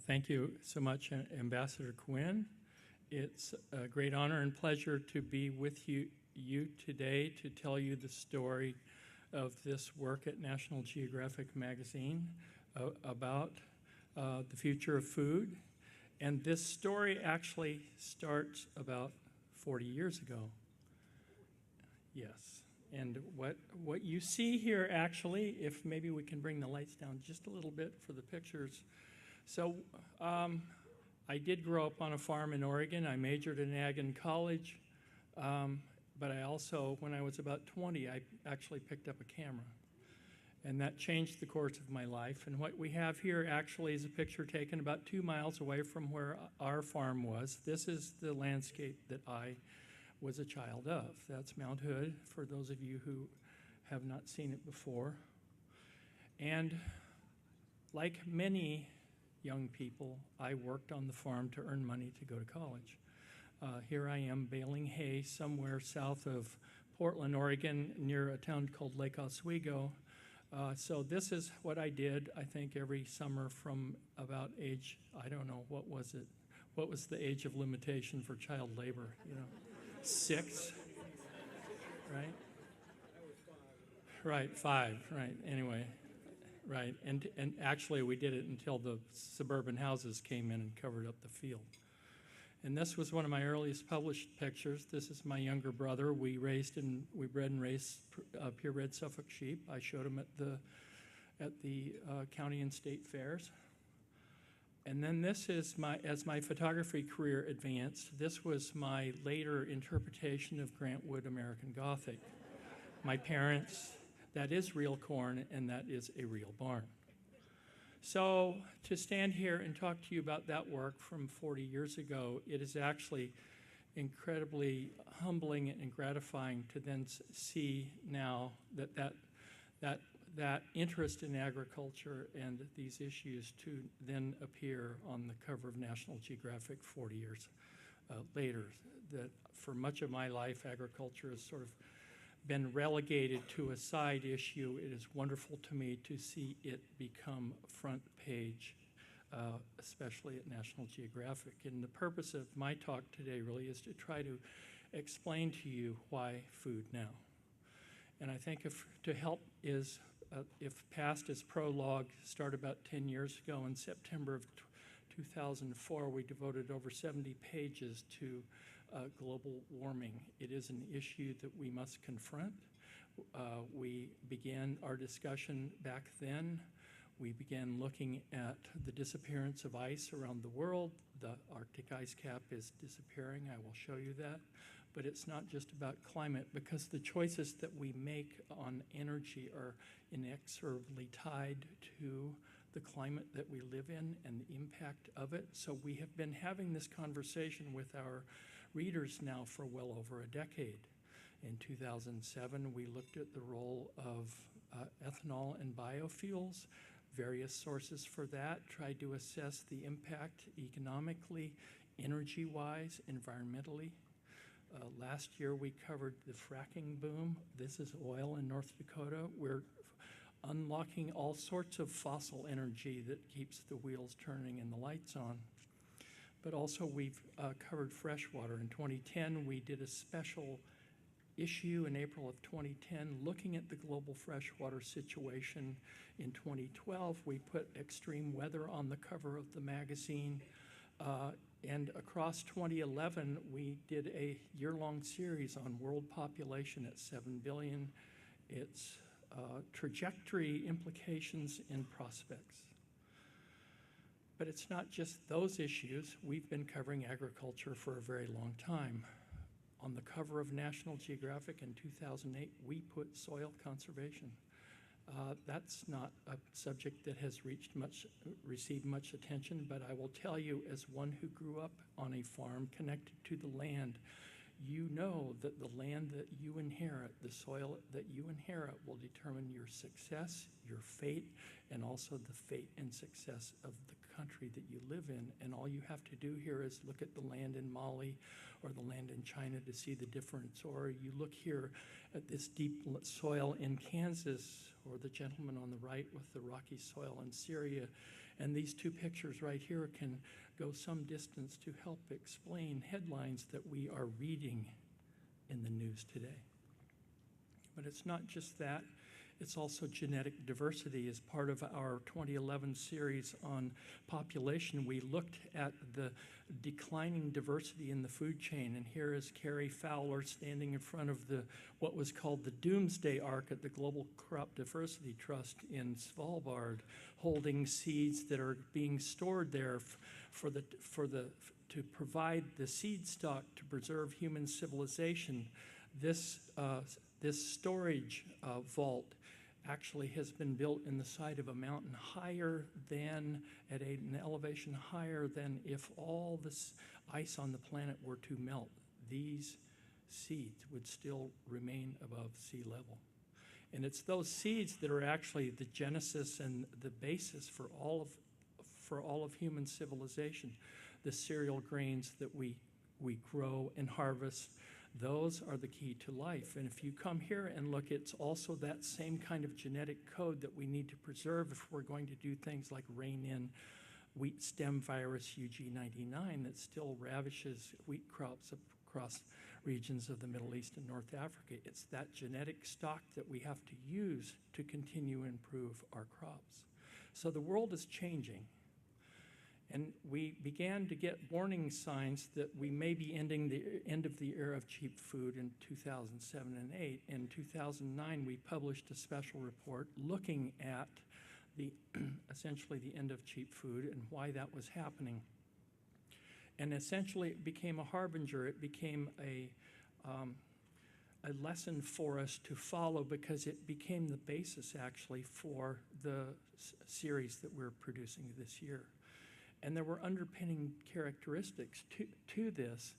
Thank you so much, Ambassador Quinn. It's a great honor and pleasure to be with you today to tell you the story of this work at National Geographic magazine about the future of food. And this story actually starts about 40 years ago. Yes. And what you see here actually, if maybe we can bring the lights down just a little bit for the pictures. So I did grow up on a farm in Oregon. I majored in ag in college. But I also, when I was about 20, I actually picked up a camera. And that changed the course of my life. And what we have here actually is a picture taken about 2 miles away from where our farm was. This is the landscape that I was a child of. That's Mount Hood, for those of you who have not seen it before. And like many young people, I worked on the farm to earn money to go to college. Here I am baling hay somewhere south of Portland, Oregon, near a town called Lake Oswego. So this is what I did, I think, every summer from about age, I don't know, what was it? What was the age of limitation for child labor, 6, right? Right, 5, right, anyway, right. And actually we did it until the suburban houses came in and covered up the field. And this was one of my earliest published pictures. This is my younger brother. We bred and raised purebred Suffolk sheep. I showed them at the county and state fairs. And then this is as my photography career advanced, this was my later interpretation of Grant Wood American Gothic. My parents, that is real corn and that is a real barn. So to stand here and talk to you about that work from 40 years ago, it is actually incredibly humbling and gratifying to then see now that interest in agriculture and these issues to then appear on the cover of National Geographic 40 years later. That for much of my life, agriculture has sort of been relegated to a side issue. It is wonderful to me to see it become front page, especially at National Geographic. And the purpose of my talk today really is to try to explain to you why food now. And I think to help is, if past is prologue, start about 10 years ago in September of 2004, we devoted over 70 pages to global warming. It is an issue that we must confront. We began our discussion back then. We began looking at the disappearance of ice around the world. The Arctic ice cap is disappearing. I will show you that. But it's not just about climate, because the choices that we make on energy are inexorably tied to the climate that we live in and the impact of it. So we have been having this conversation with our readers now for well over a decade. In 2007, we looked at the role of ethanol and biofuels, various sources for that, tried to assess the impact economically, energy-wise, environmentally. Last year, we covered the fracking boom. This is oil in North Dakota. We're unlocking all sorts of fossil energy that keeps the wheels turning and the lights on. But also we've covered freshwater. In 2010, we did a special issue in April of 2010 looking at the global freshwater situation. In 2012, we put extreme weather on the cover of the magazine. And across 2011, we did a year-long series on world population at 7 billion, its trajectory, implications, and prospects. But it's not just those issues. We've been covering agriculture for a very long time. On the cover of National Geographic in 2008, we put soil conservation. That's not a subject that has received much attention, but I will tell you, as one who grew up on a farm connected to the land, you know that the land that you inherit, the soil that you inherit, will determine your success, your fate, and also the fate and success of the country that you live in. And all you have to do here is look at the land in Mali or the land in China to see the difference. Or you look here at this deep soil in Kansas, or the gentleman on the right with the rocky soil in Syria, And these two pictures right here can go some distance to help explain headlines that we are reading in the news today. But it's not just that. It's also genetic diversity. As part of our 2011 series on population, we looked at the declining diversity in the food chain. And here is Carrie Fowler standing in front of what was called the Doomsday Ark at the Global Crop Diversity Trust in Svalbard, holding seeds that are being stored there to provide the seed stock to preserve human civilization. This storage vault actually has been built in the side of a mountain at an elevation higher than if all this ice on the planet were to melt. These seeds would still remain above sea level. And it's those seeds that are actually the genesis and the basis for all of human civilization. The cereal grains that we grow and harvest, those are the key to life. And if you come here and look, it's also that same kind of genetic code that we need to preserve if we're going to do things like rein in wheat stem virus UG99 that still ravishes wheat crops across regions of the Middle East and North Africa. It's that genetic stock that we have to use to continue to improve our crops. So the world is changing. And we began to get warning signs that we may be ending the end of the era of cheap food in 2007 and 8. In 2009, we published a special report looking at essentially the end of cheap food and why that was happening. And essentially, it became a harbinger. It became a lesson for us to follow because it became the basis, actually, for the series that we're producing this year. And there were underpinning characteristics to this,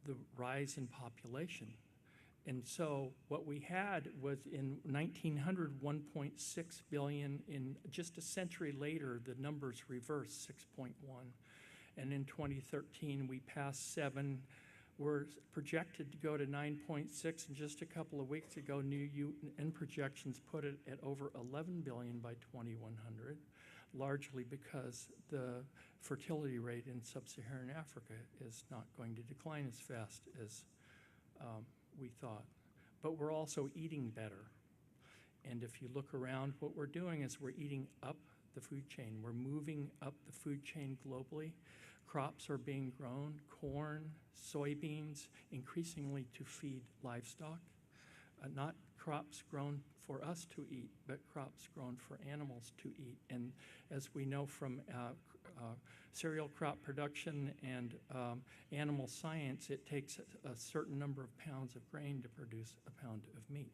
the rise in population. And so what we had was in 1900, 1.6 billion. In just a century later, the numbers reversed, 6.1. And in 2013, we passed 7. We're projected to go to 9.6. And just a couple of weeks ago, new UN projections put it at over 11 billion by 2100. Largely because the fertility rate in sub-Saharan Africa is not going to decline as fast as we thought. But we're also eating better. And if you look around, what we're doing is we're eating up the food chain. We're moving up the food chain globally. Crops are being grown, corn, soybeans, increasingly to feed livestock. Not crops grown for us to eat, but crops grown for animals to eat. And as we know from cereal crop production and animal science, it takes a certain number of pounds of grain to produce a pound of meat.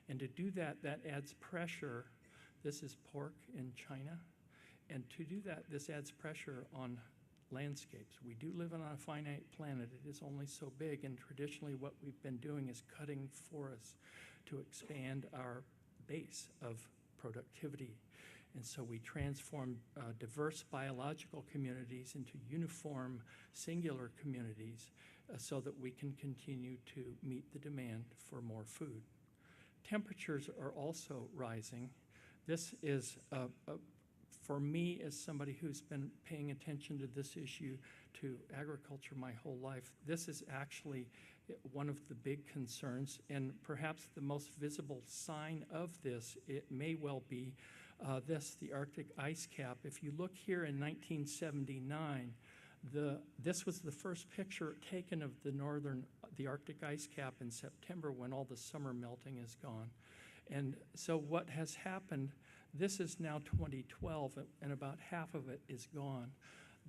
And to do that, that adds pressure. This is pork in China. And to do that, this adds pressure on landscapes. We do live on a finite planet. It is only so big, and traditionally what we've been doing is cutting forests to expand our base of productivity. And so we transform diverse biological communities into uniform, singular communities so that we can continue to meet the demand for more food. Temperatures are also rising. This is for me, as somebody who's been paying attention to this issue, to agriculture my whole life, this is actually one of the big concerns, and perhaps the most visible sign of this, it may well be the Arctic ice cap. If you look here in 1979, this was the first picture taken of the Arctic ice cap in September when all the summer melting is gone. And so what has happened, this is now 2012, and about half of it is gone.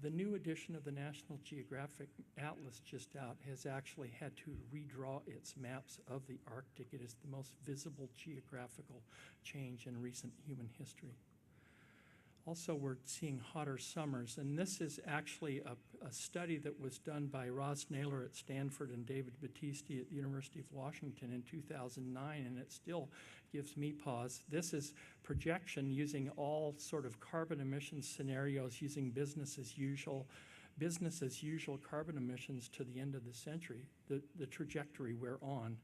The new edition of the National Geographic Atlas just out has actually had to redraw its maps of the Arctic. It is the most visible geographical change in recent human history. Also, we're seeing hotter summers, and this is actually a study that was done by Ross Naylor at Stanford and David Battisti at the University of Washington in 2009, and it still gives me pause. This is projection using all sort of carbon emissions scenarios using business as usual carbon emissions to the end of the century, the trajectory we're on.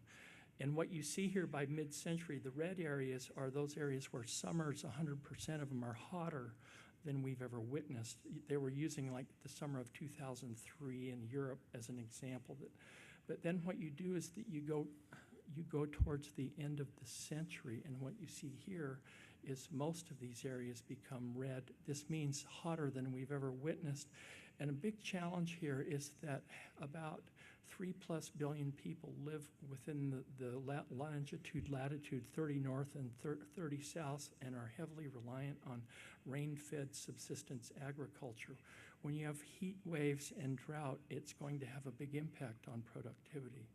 And what you see here by mid-century, the red areas are those areas where summers, 100% of them are hotter than we've ever witnessed. They were using like the summer of 2003 in Europe as an example. But then what you do is that you go towards the end of the century, and what you see here is most of these areas become red. This means hotter than we've ever witnessed. And a big challenge here is that about 3+ billion people live within the latitude 30 north and 30 south and are heavily reliant on rain-fed subsistence agriculture. When you have heat waves and drought, it's going to have a big impact on productivity.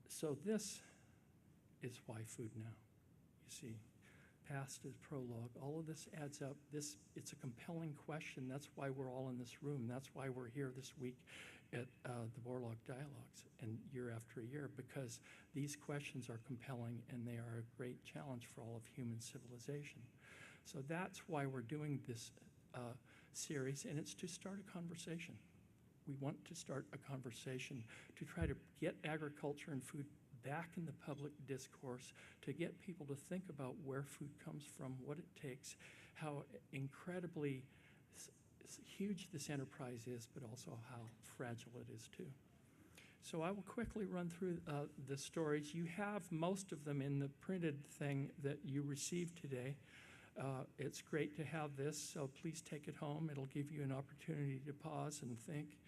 So this is why food now. You see, past is prologue. All of this adds up. It's a compelling question. That's why we're all in this room. That's why we're here this week at the Borlaug Dialogues and year after year, because these questions are compelling and they are a great challenge for all of human civilization. So that's why we're doing this series, and it's to start a conversation. We want to start a conversation to try to get agriculture and food back in the public discourse, to get people to think about where food comes from, what it takes, how incredibly huge this enterprise is, but also how fragile it is too. So I will quickly run through the stories. You have most of them in the printed thing that you received today. It's great to have this, so please take it home. It'll give you an opportunity to pause and think.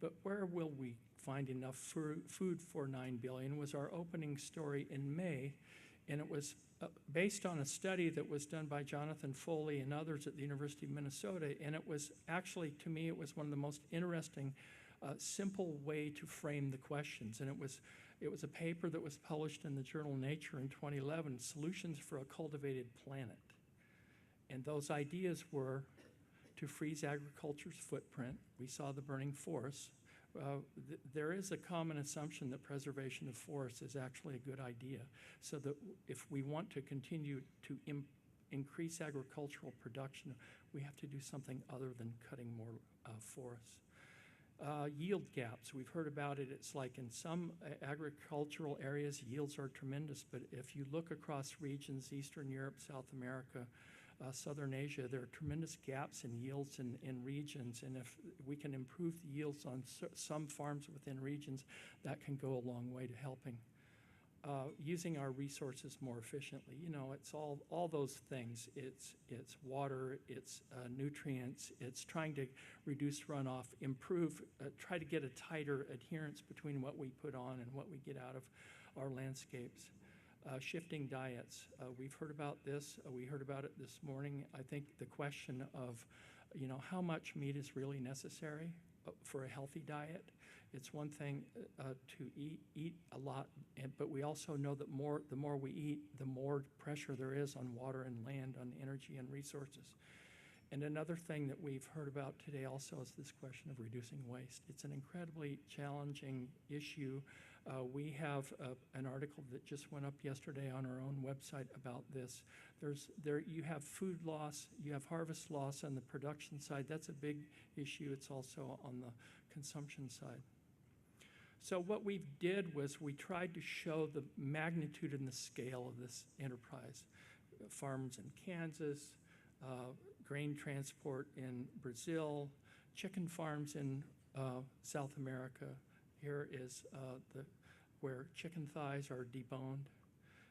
But where will we find enough food for 9 billion was our opening story in May, and it was based on a study that was done by Jonathan Foley and others at the University of Minnesota, and it was actually, to me, it was one of the most interesting, simple way to frame the questions. And it was a paper that was published in the journal Nature in 2011, Solutions for a Cultivated Planet. And those ideas were to freeze agriculture's footprint. We saw the burning forests. There is a common assumption that preservation of forests is actually a good idea, so that if we want to continue to increase agricultural production, we have to do something other than cutting more forests. Yield gaps, we've heard about it. It's like in some agricultural areas, yields are tremendous, but if you look across regions, Eastern Europe, South America, Southern Asia, there are tremendous gaps in yields in regions, and if we can improve the yields on some farms within regions, that can go a long way to helping. Using our resources more efficiently. You know, it's all those things. It's water, it's nutrients, it's trying to reduce runoff, improve, try to get a tighter adherence between what we put on and what we get out of our landscapes. Shifting diets. We've heard about this. We heard about it this morning. I think the question of, you know, how much meat is really necessary for a healthy diet. It's one thing to eat a lot, but we also know that the more we eat, the more pressure there is on water and land, on energy and resources. And another thing that we've heard about today also is this question of reducing waste. It's an incredibly challenging issue. We have an article that just went up yesterday on our own website about this. You have food loss, you have harvest loss on the production side. That's a big issue. It's also on the consumption side. So what we did was we tried to show the magnitude and the scale of this enterprise. Farms in Kansas, grain transport in Brazil, chicken farms in South America. Here is where chicken thighs are deboned,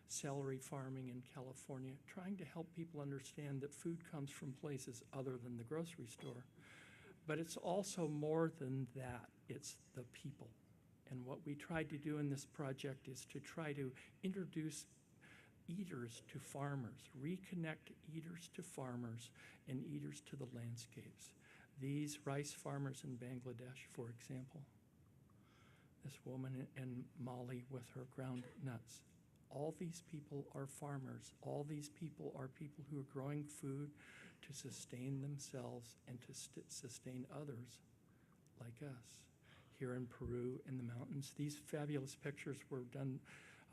celery farming in California, trying to help people understand that food comes from places other than the grocery store. But it's also more than that. It's the people. And what we tried to do in this project is to try to introduce eaters to farmers, reconnect eaters to farmers and eaters to the landscapes. These rice farmers in Bangladesh, for example. This woman in Mali with her ground nuts. All these people are farmers. All these people are people who are growing food to sustain themselves and to sustain others like us. Here in Peru, in the mountains, these fabulous pictures were done.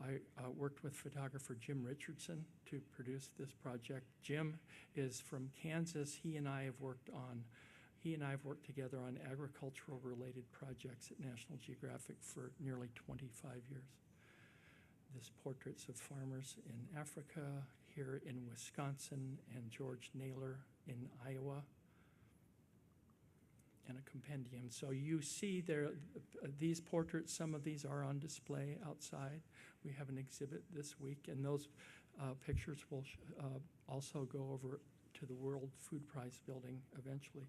I worked with photographer Jim Richardson to produce this project. Jim is from Kansas. He and I have worked together on agricultural related projects at National Geographic for nearly 25 years. This portraits of farmers in Africa. here in Wisconsin, and George Naylor in Iowa, and a compendium. So you see there, these portraits, some of these are on display outside. We have an exhibit this week, and those pictures will also go over to the World Food Prize building eventually.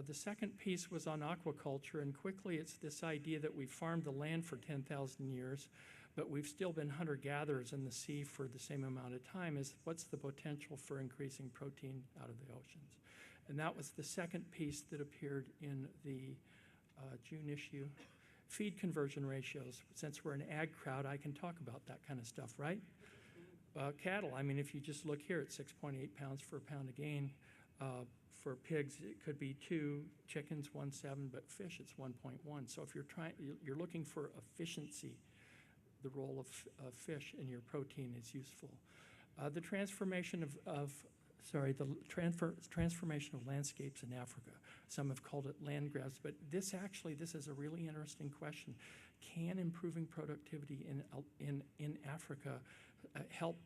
The second piece was on aquaculture, and quickly it's this idea that we farmed the land for 10,000 years, but we've still been hunter-gatherers in the sea for the same amount of time. Is what's the potential for increasing protein out of the oceans? And that was the second piece that appeared in the June issue. Feed conversion ratios. Since we're an ag crowd, I can talk about that kind of stuff, right? Cattle, I mean, if you just look here at 6.8 pounds for a pound of gain. For pigs, it could be 2, chickens 1.7, but fish it's 1.1. So if you're looking for efficiency, the role of fish in your protein is useful. The transformation transformation of landscapes in Africa. Some have called it land grabs, but this is a really interesting question. Can improving productivity in Africa help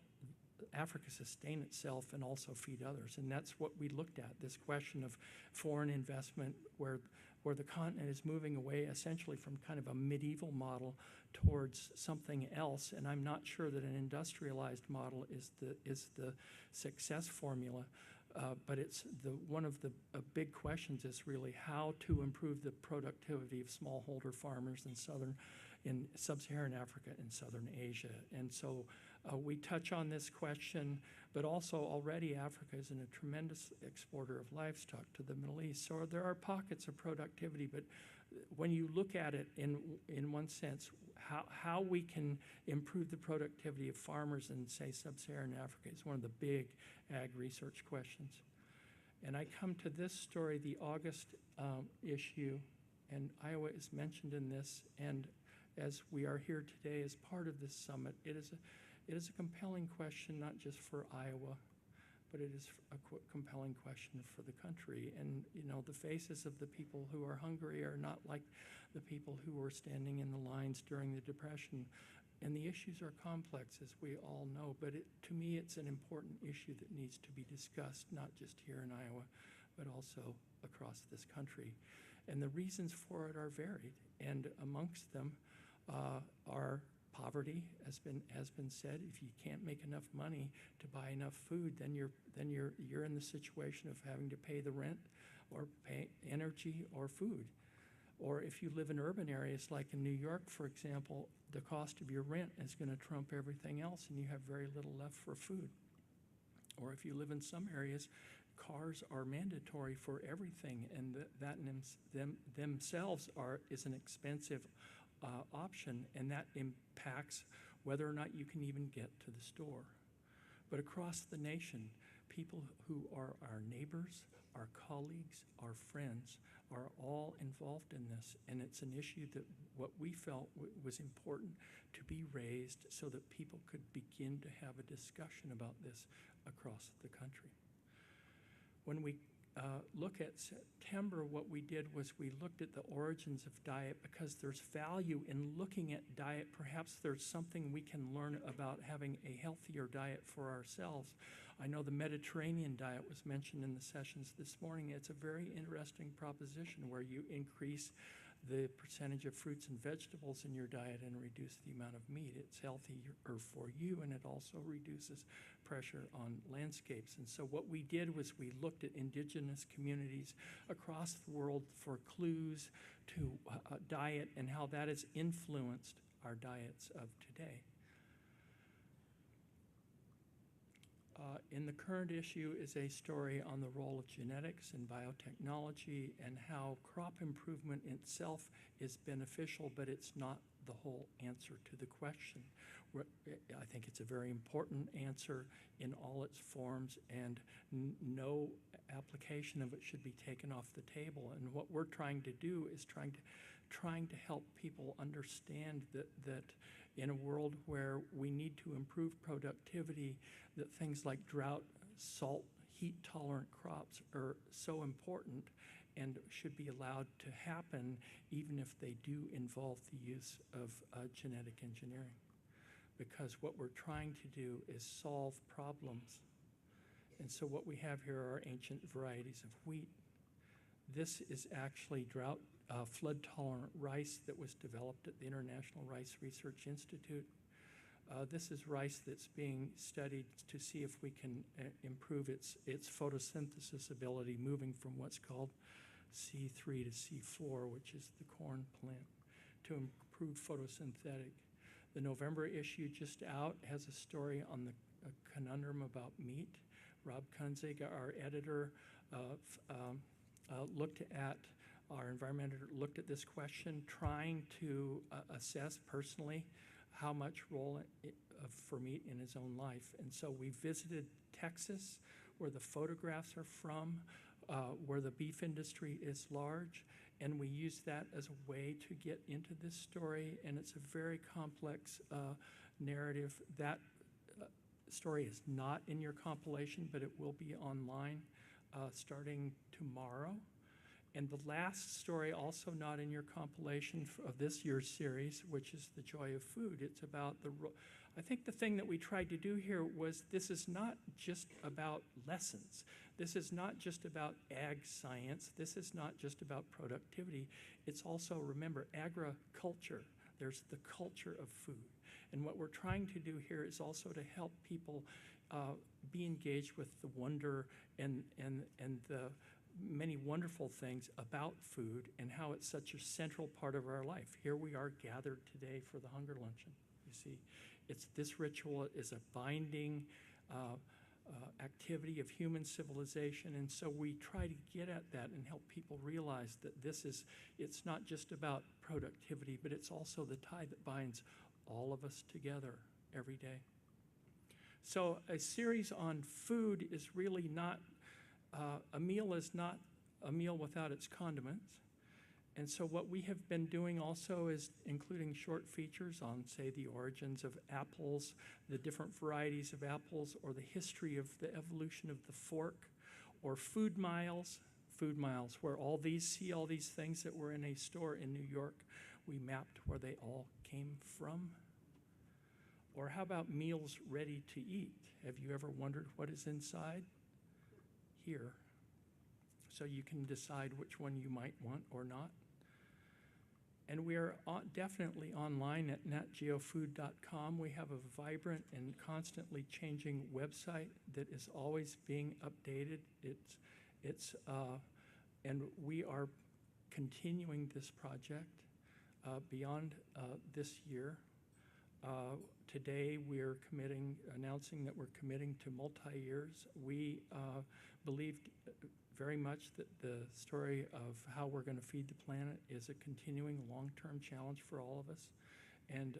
Africa sustain itself and also feed others? And that's what we looked at, this question of foreign investment where the continent is moving away essentially from kind of a medieval model towards something else. And I'm not sure that an industrialized model is the success formula, but it's one of the big questions is really how to improve the productivity of smallholder farmers in sub-Saharan Africa and Southern Asia. And so we touch on this question, but also already Africa is a tremendous exporter of livestock to the Middle East. So there are pockets of productivity, but when you look at it in one sense, how we can improve the productivity of farmers in, say, sub-Saharan Africa is one of the big ag research questions. And I come to this story, the August issue, and Iowa is mentioned in this, and as we are here today as part of this summit, it is a compelling question, not just for Iowa, but it is a compelling question for the country. And, you know, the faces of the people who are hungry are not like the people who were standing in the lines during the Depression. And the issues are complex, as we all know, but to me, it's an important issue that needs to be discussed, not just here in Iowa, but also across this country. And the reasons for it are varied, and amongst them are poverty, has been said. If you can't make enough money to buy enough food, then you're in the situation of having to pay the rent, or pay energy or food. Or if you live in urban areas like in New York, for example, the cost of your rent is going to trump everything else, and you have very little left for food. Or if you live in some areas, cars are mandatory for everything, and that themselves is an expensive option, and that impacts whether or not you can even get to the store. But across the nation, people who are our neighbors, our colleagues, our friends, are all involved in this, and it's an issue that what we felt was important to be raised so that people could begin to have a discussion about this across the country. When we look at September, what we did was we looked at the origins of diet, because there's value in looking at diet. Perhaps there's something we can learn about having a healthier diet for ourselves. I know the Mediterranean diet was mentioned in the sessions this morning. It's a very interesting proposition where you increase the percentage of fruits and vegetables in your diet and reduce the amount of meat. It's healthier for you, and it also reduces pressure on landscapes. And so what we did was we looked at indigenous communities across the world for clues to diet and how that has influenced our diets of today. In the current issue is a story on the role of genetics and biotechnology and how crop improvement itself is beneficial, but it's not the whole answer to the question. I think it's a very important answer in all its forms, and no application of it should be taken off the table. And what we're trying to do is trying to help people understand that in a world where we need to improve productivity, that things like drought, salt, heat-tolerant crops are so important and should be allowed to happen even if they do involve the use of genetic engineering. because what we're trying to do is solve problems. And so what we have here are ancient varieties of wheat. This is actually drought, flood-tolerant rice that was developed at the International Rice Research Institute. This is rice that's being studied to see if we can improve its photosynthesis ability, moving from what's called C3 to C4, which is the corn plant, to improve photosynthetic. The November issue just out has a story on the conundrum about meat. Rob Kunzig, our editor, our environment editor looked at this question, trying to assess personally how much role for meat in his own life. And so we visited Texas, where the photographs are from, where the beef industry is large, and we use that as a way to get into this story, and it's a very complex narrative. That story is not in your compilation, but it will be online starting tomorrow. And the last story, also not in your compilation of this year's series, which is The Joy of Food. It's about I think the thing that we tried to do here was, this is not just about lessons. This is not just about ag science. This is not just about productivity. It's also, remember, agriculture. There's the culture of food. And what we're trying to do here is also to help people be engaged with the wonder and the many wonderful things about food and how it's such a central part of our life. Here we are gathered today for the Hunger Luncheon. You see, this ritual is a binding activity of human civilization, and so we try to get at that and help people realize that it's not just about productivity, but it's also the tie that binds all of us together every day. So a series on food is really not, a meal is not a meal without its condiments. And so what we have been doing also is including short features on, say, the origins of apples, the different varieties of apples, or the history of the evolution of the fork, or food miles, where all these things that were in a store in New York, we mapped where they all came from. Or how about meals ready to eat? Have you ever wondered what is inside? Here. So you can decide which one you might want or not. And we are definitely online at natgeofood.com. We have a vibrant and constantly changing website that is always being updated. And we are continuing this project beyond this year. Today we're announcing that we're committing to multi-years. We believed very much that the story of how we're going to feed the planet is a continuing long-term challenge for all of us. And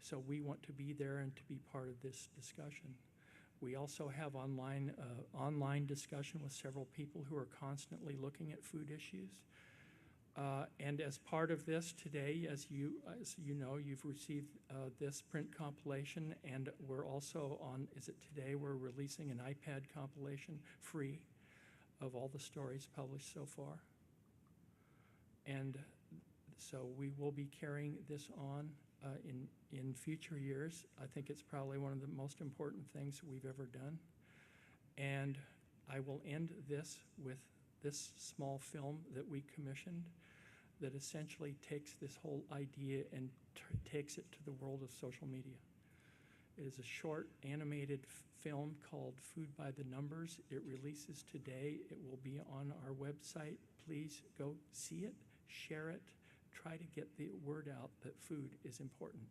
so we want to be there and to be part of this discussion. We also have online discussion with several people who are constantly looking at food issues. And as part of this today, as you know, you've received this print compilation, and we're also we're releasing an iPad compilation free of all the stories published so far. And so we will be carrying this on in future years. I think it's probably one of the most important things we've ever done. And I will end this with this small film that we commissioned that essentially takes this whole idea and takes it to the world of social media. It is a short animated film called Food by the Numbers. It releases today. It will be on our website. Please go see it, share it, try to get the word out that food is important.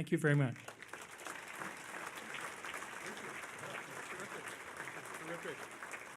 Thank you very much.